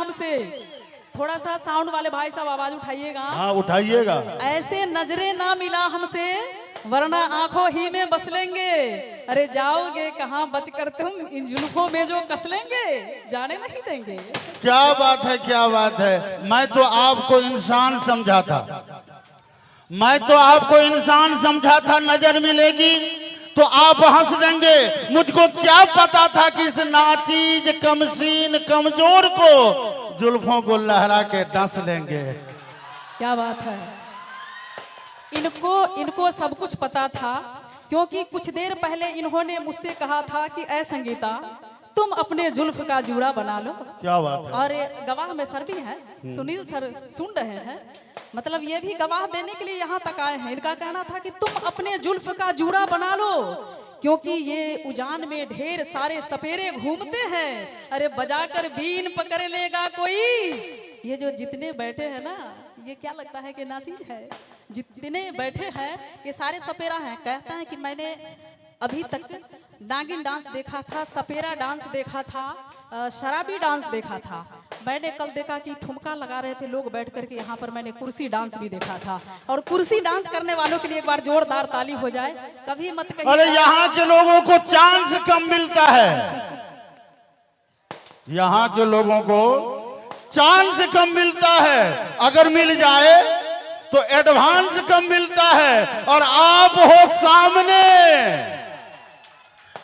हमसे। थोड़ा सा साउंड वाले भाई साहब आवाज उठाइएगा। हाँ उठाइएगा। ऐसे नजरे ना मिला हमसे, वरना आंखों ही में बस लेंगे। अरे जाओगे कहाँ बच कर तुम, इन जुल्फों में जो कस लेंगे, जाने नहीं देंगे। क्या बात है, क्या बात है। मैं तो आपको इंसान समझा था, मैं तो आपको इंसान समझा था। नजर मिलेगी तो आप हंस देंगे। मुझको क्या पता था कि इस नाचीज कमसीन कमजोर को जुल्फों को लहरा के डस लेंगे। क्या बात है। इनको सब कुछ पता था, क्योंकि कुछ देर पहले इन्होंने मुझसे कहा था कि ऐ संगीता, तुम अपने जुल्फ का जूड़ा बना लो। क्या बात है। और गवाह में सर भी है, सुनील सर सुन रहे हैं, मतलब ये भी गवाह देने के लिए यहाँ तक आए हैं। इनका कहना था कि तुम अपने जुल्फ का जूड़ा बना लो, क्योंकि ये उजान में ढेर सारे सपेरे घूमते हैं। अरे बजाकर बीन पकड़ लेगा कोई। ये जो जितने बैठे हैं ना, ये क्या लगता है कि नाचीज है। जितने बैठे हैं ये सारे सपेरा हैं। कहता है कि मैंने अभी तक नागिन डांस देखा था, सपेरा डांस देखा था, शराबी डांस देखा था। मैंने कल देखा कि ठुमका लगा रहे थे लोग बैठ करके। यहाँ पर मैंने कुर्सी डांस भी देखा था। और कुर्सी डांस करने वालों के लिए एक बार जोरदार ताली हो जाए। कभी मत कहिए अरे यहाँ के लोगों को चांस कम मिलता है, यहाँ के लोगों को चांस कम मिलता है। अगर मिल जाए तो एडवांस कम मिलता है। और आप हो सामने,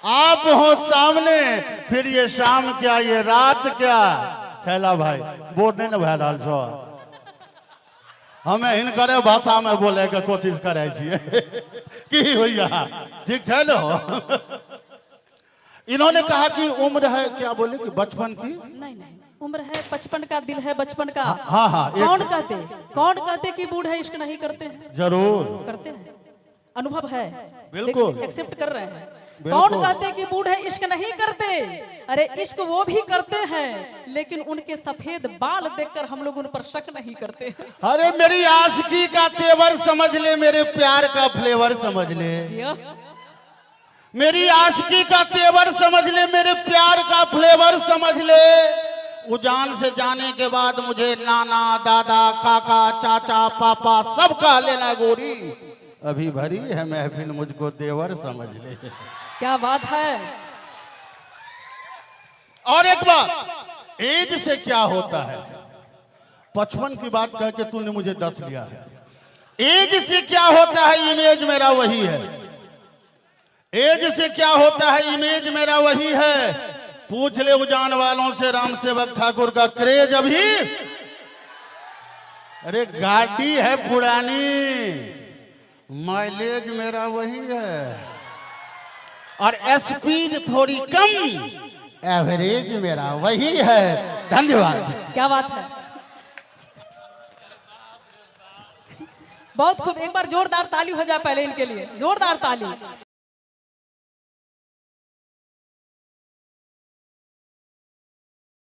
आप हो सामने, फिर ये शाम क्या ये रात क्या। छैला भाई बोर्ड नहीं ना भै रहल छो, हमें हिनकरे भाषा में बोले के कोशिश करे छिए की होइया, ठीक है लो। इन्होंने कहा कि उम्र है, क्या बोले कि बचपन की। नहीं नहीं, उम्र है 55 का, दिल है बचपन का। हाँ हाँ, कौन कहते कि बूढ़ है इश्क नहीं करते हैं। जरूर करते हैं, अनुभव है, बिल्कुल एक्सेप्ट कर रहे हैं। कौन कहते कि बूढ़े इश्क नहीं करते। अरे इश्क वो भी करते हैं, लेकिन उनके सफेद बाल देखकर हम लोग उन पर शक नहीं करते। अरे मेरी आशिकी का तेवर समझ ले, मेरे प्यार का फ्लेवर समझ ले। मेरी आशिकी का तेवर समझ ले, मेरे प्यार का फ्लेवर समझ ले। उजान से जाने के बाद मुझे नाना दादा काका चाचा पापा सब कह लेना गोरी, अभी भरी है महफिल मुझको देवर समझ ले। क्या बात है। और एक बात, एज से क्या होता है। 55 की बात कह के तूने मुझे डस लिया है। एज से क्या होता है, इमेज मेरा वही है। एज से क्या होता है, इमेज मेरा वही है। पूछ ले उजान वालों से, राम सेवक ठाकुर का क्रेज अभी। अरे गाड़ी है पुरानी, माइलेज मेरा वही है। और स्पीड थोड़ी कम, एवरेज मेरा वही है। धन्यवाद। क्या बात है, बहुत खूब। एक बार जोरदार ताली हो जाए पहले इनके लिए, जोरदार ताली।